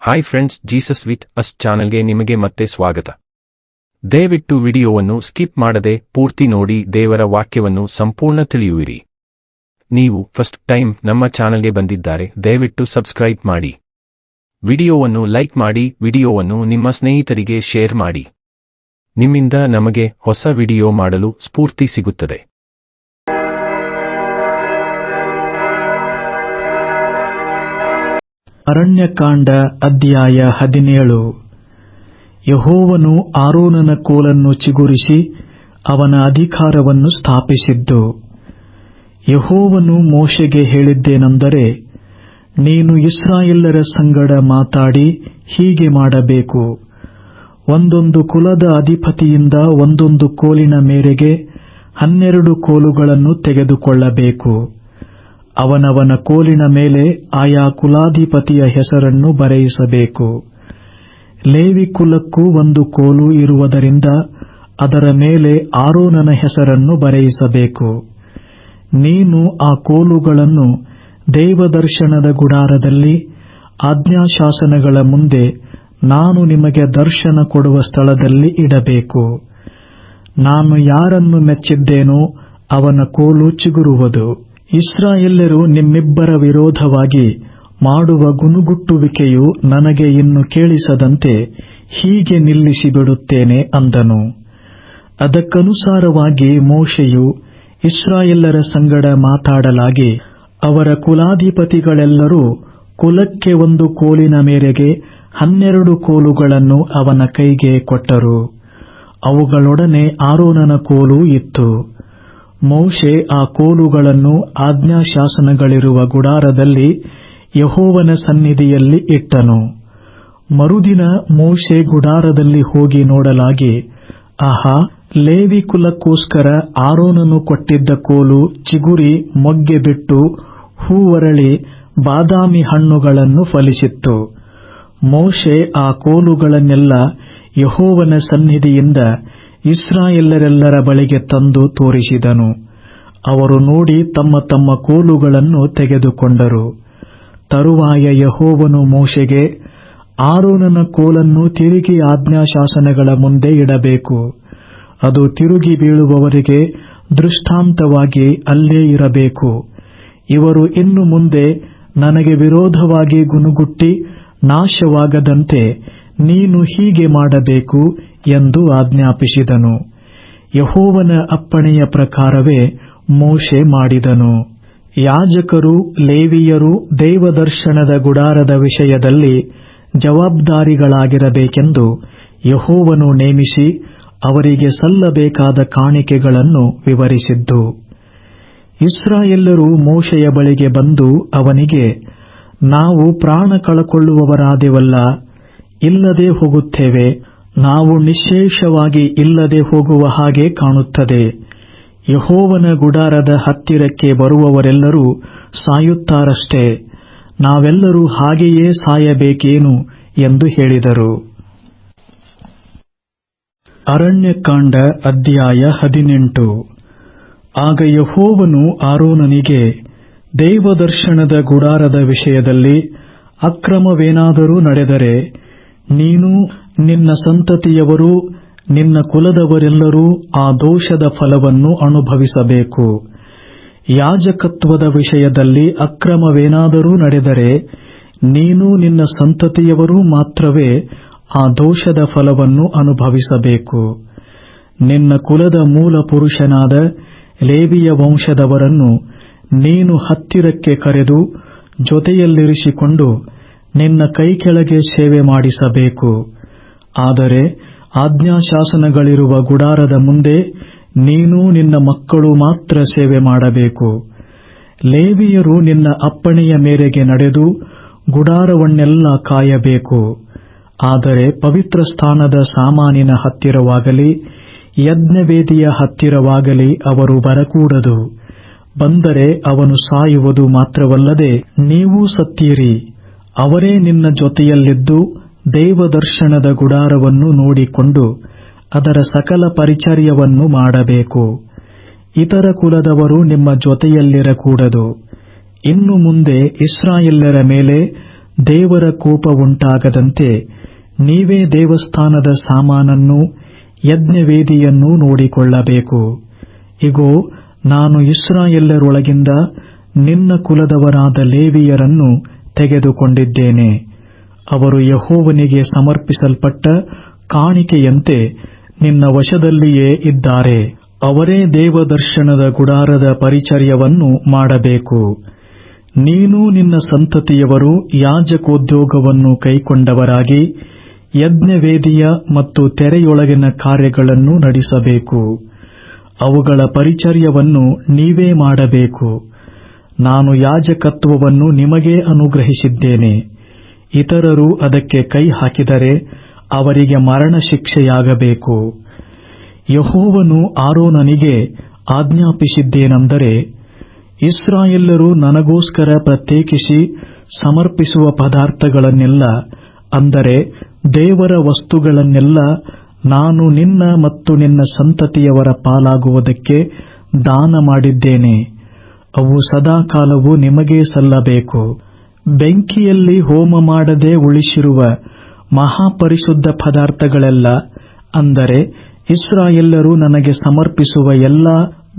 Hi friends, Jesus with us ಚಾನೆಲ್ಗೆ ನಿಮಗೆ ಮತ್ತೆ ಸ್ವಾಗತ. ದಯವಿಟ್ಟು ವಿಡಿಯೋವನ್ನು ಸ್ಕಿಪ್ ಮಾಡದೆ ಪೂರ್ತಿ ನೋಡಿ ದೇವರ ವಾಕ್ಯವನ್ನು ಸಂಪೂರ್ಣ ತಿಳಿಯುವಿರಿ. ನೀವು ಫಸ್ಟ್ ಟೈಮ್ ನಮ್ಮ ಚಾನೆಲ್ಗೆ ಬಂದಿದ್ದಾರೆ ದಯವಿಟ್ಟು ಸಬ್ಸ್ಕ್ರೈಬ್ ಮಾಡಿ. ವಿಡಿಯೋವನ್ನು ಲೈಕ್ ಮಾಡಿ, ವಿಡಿಯೋವನ್ನು ನಿಮ್ಮ ಸ್ನೇಹಿತರಿಗೆ ಶೇರ್ ಮಾಡಿ. ನಿಮ್ಮಿಂದ ನಮಗೆ ಹೊಸ ವಿಡಿಯೋ ಮಾಡಲು ಸ್ಫೂರ್ತಿ ಸಿಗುತ್ತದೆ. ಅರಣ್ಯಕಾಂಡ ಅಧ್ಯಾಯ 17. ಯೆಹೋವನು ಆರೋನನ ಕೋಲನ್ನು ಚಿಗುರಿಸಿ ಅವನ ಅಧಿಕಾರವನ್ನು ಸ್ಥಾಪಿಸಿದ್ದು. ಯೆಹೋವನು ಮೋಶೆಗೆ ಹೇಳಿದ್ದೇನೆಂದರೆ, ನೀನು ಇಸ್ರಾಯೇಲ್ಯರ ಸಂಗಡ ಮಾತಾಡಿ ಹೀಗೆ ಮಾಡಬೇಕು. ಒಂದೊಂದು ಕುಲದ ಅಧಿಪತಿಯಿಂದ ಒಂದೊಂದು ಕೋಲಿನ ಮೇರೆಗೆ 12 ಕೋಲುಗಳನ್ನು ತೆಗೆದುಕೊಳ್ಳಬೇಕು. ಅವನವನ ಕೋಲಿನ ಮೇಲೆ ಆಯಾ ಕುಲಾಧಿಪತಿಯ ಹೆಸರನ್ನು ಬರೆಯಿಸಬೇಕು. ಲೇವಿ ಕುಲಕ್ಕೂ ಒಂದು ಕೋಲು ಇರುವುದರಿಂದ ಅದರ ಮೇಲೆ ಆರೋನನ ಹೆಸರನ್ನು ಬರೆಯಿಸಬೇಕು. ನೀನು ಆ ಕೋಲುಗಳನ್ನು ದೇವದರ್ಶನದ ಗುಡಾರದಲ್ಲಿ ಆಜ್ಞಾಶಾಸನಗಳ ಮುಂದೆ ನಾನು ನಿಮಗೆ ದರ್ಶನ ಕೊಡುವ ಸ್ಥಳದಲ್ಲಿ ಇಡಬೇಕು. ನಾನು ಯಾರನ್ನು ಮೆಚ್ಚಿದ್ದೇನೋ ಅವನ ಕೋಲು ಚಿಗುರುವುದು. ಇಸ್ರಾಯೇಲ್ಯರು ನಿಮ್ಮಿಬ್ಬರ ವಿರೋಧವಾಗಿ ಮಾಡುವ ಗುನುಗುಟ್ಟುವಿಕೆಯು ನನಗೆ ಇನ್ನು ಕೇಳಿಸದಂತೆ ಹೀಗೆ ನಿಲ್ಲಿಸಿಬಿಡುತ್ತೇನೆ ಅಂದನು. ಅದಕ್ಕನುಸಾರವಾಗಿ ಮೋಶೆಯು ಇಸ್ರಾಯೇಲ್ಯರ ಸಂಗಡ ಮಾತಾಡಲಾಗಿ ಅವರ ಕುಲಾಧಿಪತಿಗಳೆಲ್ಲರೂ ಕುಲಕ್ಕೆ ಒಂದು ಕೋಲಿನ ಮೇರೆಗೆ 12 ಕೋಲುಗಳನ್ನು ಅವನ ಕೈಗೆ ಕೊಟ್ಟರು. ಅವುಗಳೊಡನೆ ಆರೋನನ ಕೋಲು ಇತ್ತು. ಮೋಶೆ ಆ ಕೋಲುಗಳನ್ನು ಆಜ್ಞಾಶಾಸನಗಳಿರುವ ಗುಡಾರದಲ್ಲಿ ಯೆಹೋವನ ಸನ್ನಿಧಿಯಲ್ಲಿ ಇಟ್ಟನು. ಮರುದಿನ ಮೋಶೆ ಗುಡಾರದಲ್ಲಿ ಹೋಗಿ ನೋಡಲಾಗಿ, ಆಹಾ, ಲೇವಿ ಕುಲಕ್ಕೋಸ್ಕರ ಆರೋನನು ಕೊಟ್ಟಿದ್ದ ಕೋಲು ಚಿಗುರಿ ಮೊಗ್ಗೆ ಬಿಟ್ಟು ಹೂವರಳಿ ಬಾದಾಮಿ ಹಣ್ಣುಗಳನ್ನು ಫಲಿಸಿತ್ತು. ಮೋಶೆ ಆ ಕೋಲುಗಳನ್ನೆಲ್ಲ ಯೆಹೋವನ ಸನ್ನಿಧಿಯಿಂದ ಇಸ್ರಾಯೇಲ್ಯರೆಲ್ಲರ ಬಳಿಗೆ ತಂದು ತೋರಿಸಿದನು. ಅವರು ನೋಡಿ ತಮ್ಮ ತಮ್ಮ ಕೋಲುಗಳನ್ನು ತೆಗೆದುಕೊಂಡರು. ತರುವಾಯ ಯೆಹೋವನು ಮೋಶೆಗೆ, ಆರೋನನ ಕೋಲನ್ನು ತಿರುಗಿ ಆಜ್ಞಾಶಾಸನಗಳ ಮುಂದೆ ಇಡಬೇಕು. ಅದು ತಿರುಗಿ ಬೀಳುವವರಿಗೆ ದೃಷ್ಟಾಂತವಾಗಿ ಅಲ್ಲೇ ಇರಬೇಕು. ಇವರು ಇನ್ನು ಮುಂದೆ ನನಗೆ ವಿರೋಧವಾಗಿ ಗುನುಗುಟ್ಟಿ ನಾಶವಾಗದಂತೆ ನೀನು ಹೀಗೆ ಮಾಡಬೇಕು ಎಂದು ಆಜ್ಞಾಪಿಸಿದನು. ಯೆಹೋವನ ಅಪ್ಪಣೆಯ ಪ್ರಕಾರವೇ ಮೋಶೆ ಮಾಡಿದನು. ಯಾಜಕರು, ಲೇವಿಯರು ದೇವದರ್ಶನದ ಗುಡಾರದ ವಿಷಯದಲ್ಲಿ ಜವಾಬ್ದಾರಿಗಳಾಗಿರಬೇಕೆಂದು ಯೆಹೋವನು ನೇಮಿಸಿ ಅವರಿಗೆ ಸಲ್ಲಬೇಕಾದ ಕಾಣಿಕೆಗಳನ್ನು ವಿವರಿಸಿದ್ದು. ಇಸ್ರಾಯೇಲ್ಯರು ಮೋಶೆಯ ಬಳಿಗೆ ಬಂದು ಅವನಿಗೆ, ನಾವು ಪ್ರಾಣ ಕಳಕೊಳ್ಳುವವರಾದೆವಲ್ಲ, ಇಲ್ಲದೆ ಹೋಗುತ್ತೇವೆ. ನಾವು ನಿಶ್ಶೇಷವಾಗಿ ಇಲ್ಲದೆ ಹೋಗುವ ಹಾಗೆ ಕಾಣುತ್ತದೆ. ಯೆಹೋವನ ಗುಡಾರದ ಹತ್ತಿರಕ್ಕೆ ಬರುವವರೆಲ್ಲರೂ ಸಾಯುತ್ತಾರಷ್ಟೇ. ನಾವೆಲ್ಲರೂ ಹಾಗೆಯೇ ಸಾಯಬೇಕೇನು ಎಂದು ಹೇಳಿದರು. ಅರಣ್ಯಕಾಂಡ ಅಧ್ಯಾಯ 18. ಆಗ ಯೆಹೋವನು ಆರೋನನಿಗೆ, ದೇವದರ್ಶನದ ಗುಡಾರದ ವಿಷಯದಲ್ಲಿ ಅಕ್ರಮವೇನಾದರೂ ನಡೆದರೆ ನೀನು, ನಿನ್ನ ಸಂತತಿಯವರೂ ನಿನ್ನ ಕುಲದವರೆಲ್ಲರೂ ಆ ದೋಷದ ಫಲವನ್ನು ಅನುಭವಿಸಬೇಕು. ಯಾಜಕತ್ವದ ವಿಷಯದಲ್ಲಿ ಅಕ್ರಮವೇನಾದರೂ ನಡೆದರೆ ನೀನು, ನಿನ್ನ ಸಂತತಿಯವರೂ ಮಾತ್ರವೇ ಆ ದೋಷದ ಫಲವನ್ನು ಅನುಭವಿಸಬೇಕು. ನಿನ್ನ ಕುಲದ ಮೂಲ ಪುರುಷನಾದ ಲೇವಿಯ ವಂಶದವರನ್ನು ನೀನು ಹತ್ತಿರಕ್ಕೆ ಕರೆದು ಜೊತೆಯಲ್ಲಿರಿಸಿಕೊಂಡು ನಿನ್ನ ಕೈಕೆಳಗೆ ಸೇವೆ ಮಾಡಿಸಬೇಕು. ಆದರೆ ಆಜ್ಞಾಶಾಸನಗಳಿರುವ ಗುಡಾರದ ಮುಂದೆ ನೀನು, ನಿನ್ನ ಮಕ್ಕಳು ಮಾತ್ರ ಸೇವೆ ಮಾಡಬೇಕು. ಲೇವಿಯರು ನಿನ್ನ ಅಪ್ಪಣೆಯ ಮೇರೆಗೆ ನಡೆದು ಗುಡಾರವನ್ನೆಲ್ಲ ಕಾಯಬೇಕು. ಆದರೆ ಪವಿತ್ರ ಸ್ಥಾನದ ಸಾಮಾನಿನ ಹತ್ತಿರವಾಗಲಿ ಯಜ್ಞವೇದಿಯ ಹತ್ತಿರವಾಗಲಿ ಅವರು ಬರಕೂಡದು. ಬಂದರೆ ಅವನು ಸಾಯುವುದು ಮಾತ್ರವಲ್ಲದೆ ನೀವೂ ಸತ್ತೀರಿ. ಅವರೇ ನಿನ್ನ ಜೊತೆಯಲ್ಲಿದ್ದು ದೇವದರ್ಶನದ ಗುಡಾರವನ್ನು ನೋಡಿಕೊಂಡು ಅದರ ಸಕಲ ಪರಿಚರ್ಯವನ್ನು ಮಾಡಬೇಕು. ಇತರ ಕುಲದವರು ನಿಮ್ಮ ಜೊತೆಯಲ್ಲಿರಕೂಡದು. ಇನ್ನು ಮುಂದೆ ಇಸ್ರಾಯೇಲ್ಯರ ಮೇಲೆ ದೇವರ ಕೋಪವುಂಟಾಗದಂತೆ ನೀವೇ ದೇವಸ್ಥಾನದ ಸಾಮಾನನ್ನು ಯಜ್ಞವೇದಿಯನ್ನು ನೋಡಿಕೊಳ್ಳಬೇಕು. ಇಗೋ, ನಾನು ಇಸ್ರಾಯೇಲ್ಯರೊಳಗಿಂದ ನಿನ್ನ ಕುಲದವರಾದ ಲೇವಿಯರನ್ನು ತೆಗೆದುಕೊಂಡಿದ್ದೇನೆ. ಅವರು ಯೆಹೋವನಿಗೆ ಸಮರ್ಪಿಸಲ್ಪಟ್ಟ ಕಾಣಿಕೆಯಂತೆ ನಿನ್ನ ವಶದಲ್ಲಿಯೇ ಇದ್ದಾರೆ. ಅವರೇ ದೇವದರ್ಶನದ ಗುಡಾರದ ಪರಿಚರ್ಯವನ್ನು ಮಾಡಬೇಕು. ನೀನು ನಿನ್ನ ಸಂತತಿಯವರು ಯಾಜಕೋದ್ಯೋಗವನ್ನು ಕೈಕೊಂಡವರಾಗಿ ಯಜ್ಞವೇದಿಯ ಮತ್ತು ತೆರೆಯೊಳಗಿನ ಕಾರ್ಯಗಳನ್ನು ನಡೆಸಬೇಕು. ಅವುಗಳ ಪರಿಚರ್ಯವನ್ನು ನೀವೇ ಮಾಡಬೇಕು. ನಾನು ಯಾಜಕತ್ವವನ್ನು ನಿಮಗೆ ಅನುಗ್ರಹಿಸಿದ್ದೇನೆ. ಇತರರು ಅದಕ್ಕೆ ಕೈ ಹಾಕಿದರೆ ಅವರಿಗೆ ಮರಣ ಶಿಕ್ಷೆಯಾಗಬೇಕು. ಯೆಹೋವನು ಆರೋನನಿಗೆ ಆಜ್ಞಾಪಿಸಿದ್ದೇನೆಂದರೆ, ಇಸ್ರಾಯೇಲ್ಯರು ನನಗೋಸ್ಕರ ಪ್ರತ್ಯೇಕಿಸಿ ಸಮರ್ಪಿಸುವ ಪದಾರ್ಥಗಳನ್ನೆಲ್ಲ, ಅಂದರೆ ದೇವರ ವಸ್ತುಗಳನ್ನೆಲ್ಲ ನಾನು ನಿನ್ನ ಮತ್ತು ನಿನ್ನ ಸಂತತಿಯವರ ಪಾಲಾಗುವುದಕ್ಕೆ ದಾನ ಮಾಡಿದ್ದೇನೆ. ಅವು ಸದಾಕಾಲವೂ ನಿಮಗೇ ಸಲ್ಲಬೇಕು. ಬೆಂಕಿಯಲ್ಲಿ ಹೋಮ ಮಾಡದೆ ಉಳಿಸಿರುವ ಮಹಾಪರಿಶುದ್ಧ ಪದಾರ್ಥಗಳೆಲ್ಲ, ಅಂದರೆ ಇಸ್ರಾಯೇಲ್ಯರು ನನಗೆ ಸಮರ್ಪಿಸುವ ಎಲ್ಲಾ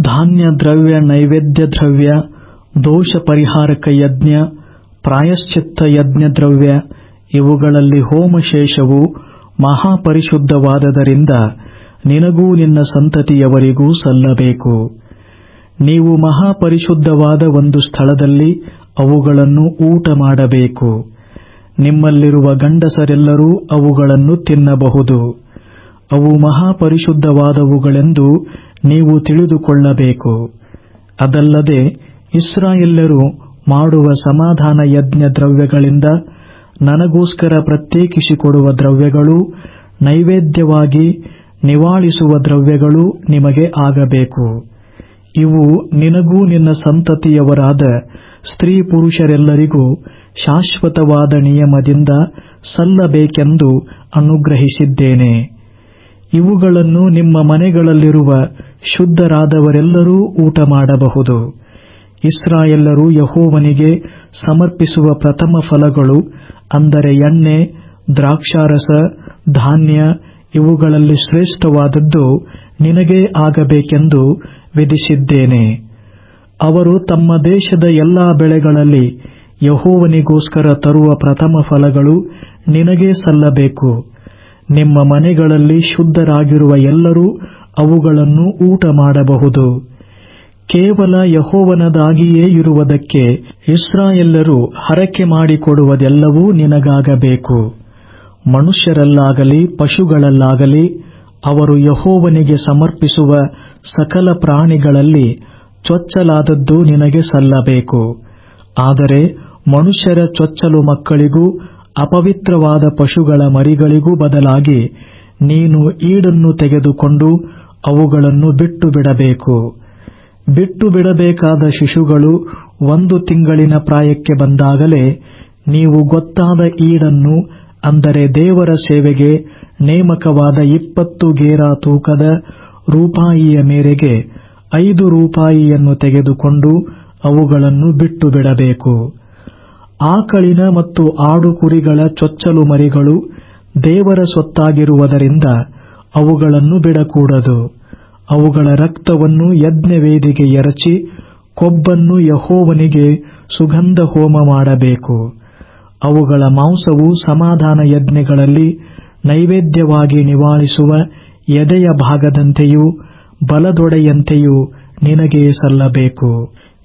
ಧಾನ್ಯ ದ್ರವ್ಯ, ನೈವೇದ್ಯ ದ್ರವ್ಯ, ದೋಷ ಪರಿಹಾರಕ ಯಜ್ಞ, ಪ್ರಾಯಶ್ಚಿತ್ತ ಯಜ್ಞ ದ್ರವ್ಯ, ಇವುಗಳಲ್ಲಿ ಹೋಮಶೇಷವು ಮಹಾಪರಿಶುದ್ಧವಾದದರಿಂದ ನಿನಗೂ ನಿನ್ನ ಸಂತತಿಯವರಿಗೂ ಸಲ್ಲಬೇಕು. ನೀವು ಮಹಾಪರಿಶುದ್ಧವಾದ ಒಂದು ಸ್ಥಳದಲ್ಲಿ ಅವುಗಳನ್ನು ಊಟ ಮಾಡಬೇಕು. ನಿಮ್ಮಲ್ಲಿರುವ ಗಂಡಸರೆಲ್ಲರೂ ಅವುಗಳನ್ನು ತಿನ್ನಬಹುದು. ಅವು ಮಹಾಪರಿಶುದ್ಧವಾದವುಗಳೆಂದು ನೀವು ತಿಳಿದುಕೊಳ್ಳಬೇಕು. ಅದಲ್ಲದೆ ಇಸ್ರಾಯೇಲ್ಯರು ಮಾಡುವ ಸಮಾಧಾನ ಯಜ್ಞ ದ್ರವ್ಯಗಳಿಂದ ನನಗೋಸ್ಕರ ಪ್ರತ್ಯೇಕಿಸಿಕೊಡುವ ದ್ರವ್ಯಗಳು, ನೈವೇದ್ಯವಾಗಿ ನಿವಾಳಿಸುವ ದ್ರವ್ಯಗಳು ನಿಮಗೆ ಆಗಬೇಕು. ಇವು ನಿನಗೂ ನಿನ್ನ ಸಂತತಿಯವರಾದ ಸ್ತ್ರೀ ಪುರುಷರೆಲ್ಲರಿಗೂ ಶಾಶ್ವತವಾದ ನಿಯಮದಿಂದ ಸಲ್ಲಬೇಕೆಂದು ಅನುಗ್ರಹಿಸಿದ್ದೇನೆ. ಇವುಗಳನ್ನು ನಿಮ್ಮ ಮನೆಗಳಲ್ಲಿರುವ ಶುದ್ಧರಾದವರೆಲ್ಲರೂ ಊಟ ಮಾಡಬಹುದು. ಇಸ್ರಾಯೇಲ್ಯರು ಯೆಹೋವನಿಗೆ ಸಮರ್ಪಿಸುವ ಪ್ರಥಮ ಫಲಗಳು, ಅಂದರೆ ಎಣ್ಣೆ, ದ್ರಾಕ್ಷಾರಸ, ಧಾನ್ಯ, ಇವುಗಳಲ್ಲಿ ಶ್ರೇಷ್ಠವಾದದ್ದು ನಿನಗೇ ಆಗಬೇಕೆಂದು ವಿಧಿಸಿದ್ದೇನೆ. ಅವರು ತಮ್ಮ ದೇಶದ ಎಲ್ಲಾ ಬೆಳೆಗಳಲ್ಲಿ ಯೆಹೋವನಿಗೋಸ್ಕರ ತರುವ ಪ್ರಥಮ ಫಲಗಳು ನಿನಗೇ ಸಲ್ಲಬೇಕು. ನಿಮ್ಮ ಮನೆಗಳಲ್ಲಿ ಶುದ್ಧರಾಗಿರುವ ಎಲ್ಲರೂ ಅವುಗಳನ್ನು ಊಟ ಮಾಡಬಹುದು. ಕೇವಲ ಯೆಹೋವನದಾಗಿಯೇ ಇರುವುದಕ್ಕೆ ಇಸ್ರಾಯೇಲ್ಯರು ಹರಕೆ ಮಾಡಿಕೊಡುವುದೆಲ್ಲವೂ ನಿನಗಾಗಬೇಕು. ಮನುಷ್ಯರಲ್ಲಾಗಲಿ ಪಶುಗಳಲ್ಲಾಗಲಿ ಅವರು ಯೆಹೋವನಿಗೆ ಸಮರ್ಪಿಸುವ ಸಕಲ ಪ್ರಾಣಿಗಳಲ್ಲಿ ಚೊಚ್ಚಲಾದದ್ದು ನಿನಗೆ ಸಲ್ಲಬೇಕು. ಆದರೆ ಮನುಷ್ಯರ ಚೊಚ್ಚಲು ಮಕ್ಕಳಿಗೂ ಅಪವಿತ್ರವಾದ ಪಶುಗಳ ಮರಿಗಳಿಗೂ ಬದಲಾಗಿ ನೀನು ಈಡನ್ನು ತೆಗೆದುಕೊಂಡು ಅವುಗಳನ್ನು ಬಿಟ್ಟು ಬಿಡಬೇಕು. ಬಿಟ್ಟು ಬಿಡಬೇಕಾದ ಶಿಶುಗಳು 1 ತಿಂಗಳಿನ ಪ್ರಾಯಕ್ಕೆ ಬಂದಾಗಲೇ ನೀವು ಗೊತ್ತಾದ ಈಡನ್ನು, ಅಂದರೆ ದೇವರ ಸೇವೆಗೆ ನೇಮಕವಾದ 20 ಗೇರಾ ತೂಕದ ರೂಪಾಯಿಯ ಮೇರೆಗೆ 5 ರೂಪಾಯಿಯನ್ನು ತೆಗೆದುಕೊಂಡು ಅವುಗಳನ್ನು ಬಿಟ್ಟು ಬಿಡಬೇಕು. ಆಕಳಿನ ಮತ್ತು ಆಡು ಕುರಿಗಳ ಚೊಚ್ಚಲು ಮರಿಗಳು ದೇವರ ಸೊತ್ತಾಗಿರುವುದರಿಂದ ಅವುಗಳನ್ನು ಬಿಡಕೂಡದು. ಅವುಗಳ ರಕ್ತವನ್ನು ಯಜ್ಞವೇದಿಗೆ ಎರಚಿ ಕೊಬ್ಬನ್ನು ಯೆಹೋವನಿಗೆ ಸುಗಂಧ ಹೋಮ ಮಾಡಬೇಕು. ಅವುಗಳ ಮಾಂಸವು ಸಮಾಧಾನ ಯಜ್ಞಗಳಲ್ಲಿ ನೈವೇದ್ಯವಾಗಿ ನಿವಾಳಿಸುವ ಎದೆಯ ಭಾಗದಂತೆಯೂ ಬಲದೊಡೆಯಂತೆಯೂ ನಿನಗೇ ಸಲ್ಲಬೇಕು.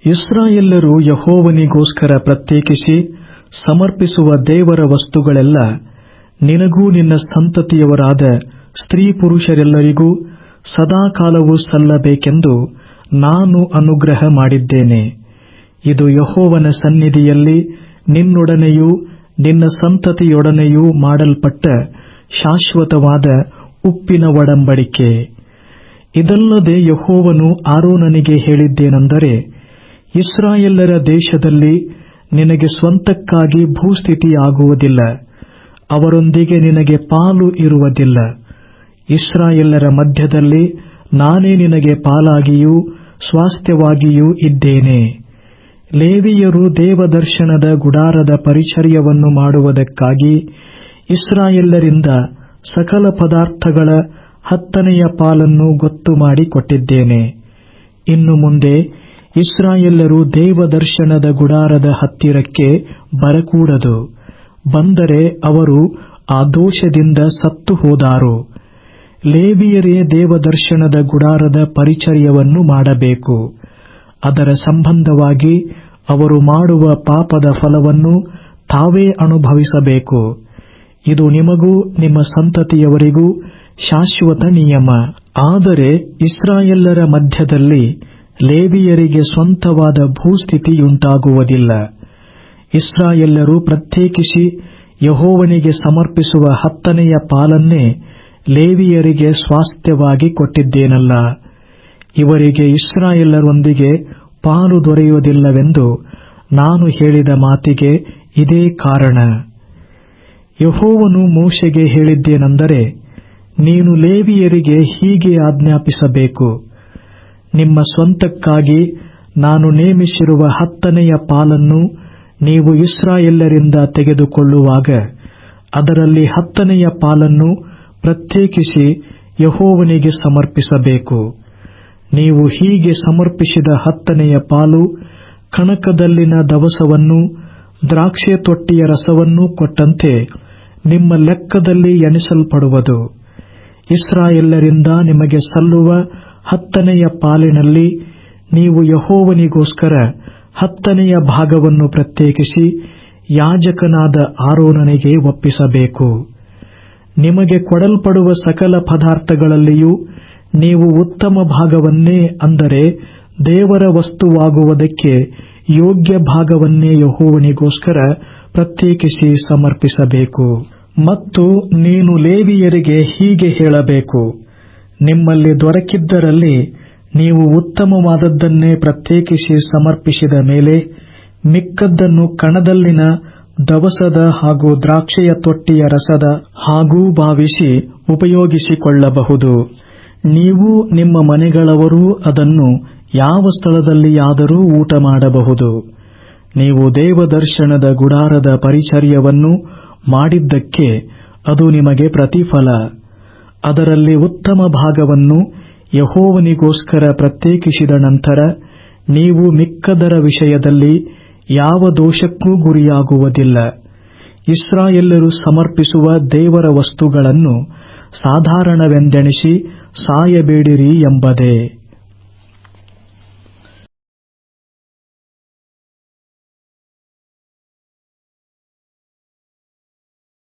ಇಸ್ರಾಯೇಲ್ಯರು ಯೆಹೋವನಿಗೋಸ್ಕರ ಪ್ರತ್ಯೇಕಿಸಿ ಸಮರ್ಪಿಸುವ ದೇವರ ವಸ್ತುಗಳೆಲ್ಲ ನಿನಗೂ ನಿನ್ನ ಸಂತತಿಯವರಾದ ಸ್ತ್ರೀ ಪುರುಷರೆಲ್ಲರಿಗೂ ಸದಾಕಾಲವೂ ಸಲ್ಲಬೇಕೆಂದು ನಾನು ಅನುಗ್ರಹ ಮಾಡಿದ್ದೇನೆ. ಇದು ಯೆಹೋವನ ಸನ್ನಿಧಿಯಲ್ಲಿ ನಿನ್ನೊಡನೆಯೂ ನಿನ್ನ ಸಂತತಿಯೊಡನೆಯೂ ಮಾಡಲ್ಪಟ್ಟ ಶಾಶ್ವತವಾದ ಉಪ್ಪಿನ ಒಡಂಬಡಿಕೆ. ಇದಲ್ಲದೆ ಯೆಹೋವನು ಆರೋನನಿಗೆ ಹೇಳಿದ್ದೇನೆಂದರೆ, ಇಸ್ರಾಯೇಲ್ಯರ ದೇಶದಲ್ಲಿ ನಿನಗೆ ಸ್ವಂತಕ್ಕಾಗಿ ಭೂಸ್ಥಿತಿಯಾಗುವುದಿಲ್ಲ, ಅವರೊಂದಿಗೆ ನಿನಗೆ ಪಾಲು ಇರುವುದಿಲ್ಲ. ಇಸ್ರಾಯೇಲ್ಯರ ಮಧ್ಯದಲ್ಲಿ ನಾನೇ ನಿನಗೆ ಪಾಲಾಗಿಯೂ ಸ್ವಾಸ್ಥ್ಯವಾಗಿಯೂ ಇದ್ದೇನೆ. ಲೇವಿಯರು ದೇವದರ್ಶನದ ಗುಡಾರದ ಪರಿಚರ್ಯವನ್ನು ಮಾಡುವುದಕ್ಕಾಗಿ ಇಸ್ರಾಯೇಲ್ಯರಿಂದ ಸಕಲ ಪದಾರ್ಥಗಳ 10ನೆಯ ಪಾಲನ್ನು ಗೊತ್ತು ಮಾಡಿ ಕೊಟ್ಟಿದ್ದೇನೆ. ಇನ್ನು ಮುಂದೆ ಇಸ್ರಾಯೇಲ್ಯರು ದೇವದರ್ಶನದ ಗುಡಾರದ ಹತ್ತಿರಕ್ಕೆ ಬರಕೂಡದು. ಬಂದರೆ ಅವರು ಆ ದೋಷದಿಂದ ಸತ್ತು ಹೋದಾರು. ಲೇವಿಯರೇ ದೇವದರ್ಶನದ ಗುಡಾರದ ಪರಿಚರ್ಯವನ್ನು ಮಾಡಬೇಕು. ಅದರ ಸಂಬಂಧವಾಗಿ ಅವರು ಮಾಡುವ ಪಾಪದ ಫಲವನ್ನು ತಾವೇ ಅನುಭವಿಸಬೇಕು. ಇದು ನಿಮಗೂ ನಿಮ್ಮ ಸಂತತಿಯವರಿಗೂ ಶಾಶ್ವತ ನಿಯಮ. ಆದರೆ ಇಸ್ರಾಯೇಲ್ಯರ ಮಧ್ಯದಲ್ಲಿ ಲೇವಿಯರಿಗೆ ಸ್ವಂತವಾದ ಭೂಸ್ಥಿತಿಯುಂಟಾಗುವುದಿಲ್ಲ. ಇಸ್ರಾಯೇಲ್ಯರು ಪ್ರತ್ಯೇಕಿಸಿ ಯೆಹೋವನಿಗೆ ಸಮರ್ಪಿಸುವ 10ನೆಯ ಪಾಲನ್ನೇ ಲೇವಿಯರಿಗೆ ಸ್ವಾಸ್ಥ್ಯವಾಗಿ ಕೊಟ್ಟಿದ್ದೇನಲ್ಲ. ಇವರಿಗೆ ಇಸ್ರಾಯೇಲ್ಯರೊಂದಿಗೆ ಪಾಲು ದೊರೆಯುವುದಿಲ್ಲವೆಂದು ನಾನು ಹೇಳಿದ ಮಾತಿಗೆ ಇದೇ ಕಾರಣ. ಯೆಹೋವನು ಮೋಶೆಗೆ ಹೇಳಿದ್ದೇನೆಂದರೆ, ನೀನು ಲೇವಿಯರಿಗೆ ಹೀಗೆ ಆಜ್ಞಾಪಿಸಬೇಕು, ನಿಮ್ಮ ಸ್ವಂತಕ್ಕಾಗಿ ನಾನು ನೇಮಿಸಿರುವ 10ನೆಯ ಪಾಲನ್ನು ನೀವು ಇಸ್ರಾಯೇಲ್ಯರಿಂದ ತೆಗೆದುಕೊಳ್ಳುವಾಗ ಅದರಲ್ಲಿ 10ನೆಯ ಪಾಲನ್ನು ಪ್ರತ್ಯೇಕಿಸಿ ಯೆಹೋವನಿಗೆ ಸಮರ್ಪಿಸಬೇಕು. ನೀವು ಹೀಗೆ ಸಮರ್ಪಿಸಿದ 10ನೆಯ ಪಾಲು ಕಣಕದಲ್ಲಿನ ದವಸವನ್ನೂ ದ್ರಾಕ್ಷೆ ತೊಟ್ಟಿಯ ರಸವನ್ನೂ ಕೊಟ್ಟಂತೆ ನಿಮ್ಮ ಲೆಕ್ಕದಲ್ಲಿ ಎಣಿಸಲ್ಪಡುವುದು. ಇಸ್ರಾಯೇಲ್ಯರಿಂದ ನಿಮಗೆ ಸಲ್ಲುವ 10ನೆಯ ಪಾಲಿನಲ್ಲಿ ನೀವು ಯೆಹೋವನಿಗೋಸ್ಕರ 10ನೆಯ ಭಾಗವನ್ನು ಪ್ರತ್ಯೇಕಿಸಿ ಯಾಜಕನಾದ ಆರೋನನಿಗೆ ಒಪ್ಪಿಸಬೇಕು. ನಿಮಗೆ ಕೊಡಲ್ಪಡುವ ಸಕಲ ಪದಾರ್ಥಗಳಲ್ಲಿಯೂ ನೀವು ಉತ್ತಮ ಭಾಗವನ್ನೇ, ಅಂದರೆ ದೇವರ ವಸ್ತುವಾಗುವುದಕ್ಕೆ ಯೋಗ್ಯ ಭಾಗವನ್ನೇ ಯೆಹೋವನಿಗೋಸ್ಕರ ಪ್ರತ್ಯೇಕಿಸಿ ಸಮರ್ಪಿಸಬೇಕು. ಮತ್ತು ನೀನು ಲೇವಿಯರಿಗೆ ಹೀಗೆ ಹೇಳಬೇಕು, ನಿಮ್ಮಲ್ಲಿ ದೊರಕಿದ್ದರಲ್ಲಿ ನೀವು ಉತ್ತಮವಾದದ್ದನ್ನೇ ಪ್ರತ್ಯೇಕಿಸಿ ಸಮರ್ಪಿಸಿದ ಮೇಲೆ ಮಿಕ್ಕದ್ದನ್ನು ಕಣದಲ್ಲಿನ ದವಸದ ಹಾಗೂ ದ್ರಾಕ್ಷೆಯ ತೊಟ್ಟಿಯ ರಸದ ಹಾಗೂ ಭಾವಿಸಿ ಉಪಯೋಗಿಸಿಕೊಳ್ಳಬಹುದು. ನೀವು ನಿಮ್ಮ ಮನೆಗಳವರೂ ಅದನ್ನು ಯಾವ ಸ್ಥಳದಲ್ಲಿಯಾದರೂ ಊಟ ಮಾಡಬಹುದು. ನೀವು ದೇವದರ್ಶನದ ಗುಡಾರದ ಪರಿಚರ್ಯವನ್ನು ಮಾಡಿದ್ದಕ್ಕೆ ಅದು ನಿಮಗೆ ಪ್ರತಿಫಲ. ಅದರಲ್ಲಿ ಉತ್ತಮ ಭಾಗವನ್ನು ಯೆಹೋವನಿಗೋಸ್ಕರ ಪ್ರತ್ಯೇಕಿಸಿದ ನಂತರ ನೀವು ಮಿಕ್ಕದರ ವಿಷಯದಲ್ಲಿ ಯಾವ ದೋಷಕ್ಕೂ ಗುರಿಯಾಗುವುದಿಲ್ಲ. ಇಸ್ರಾಯೇಲ್ಯರು ಸಮರ್ಪಿಸುವ ದೇವರ ವಸ್ತುಗಳನ್ನು ಸಾಧಾರಣವೆಂದೆಣಿಸಿ ಸಾಯಬೇಡಿರಿ ಎಂಬುದೇ.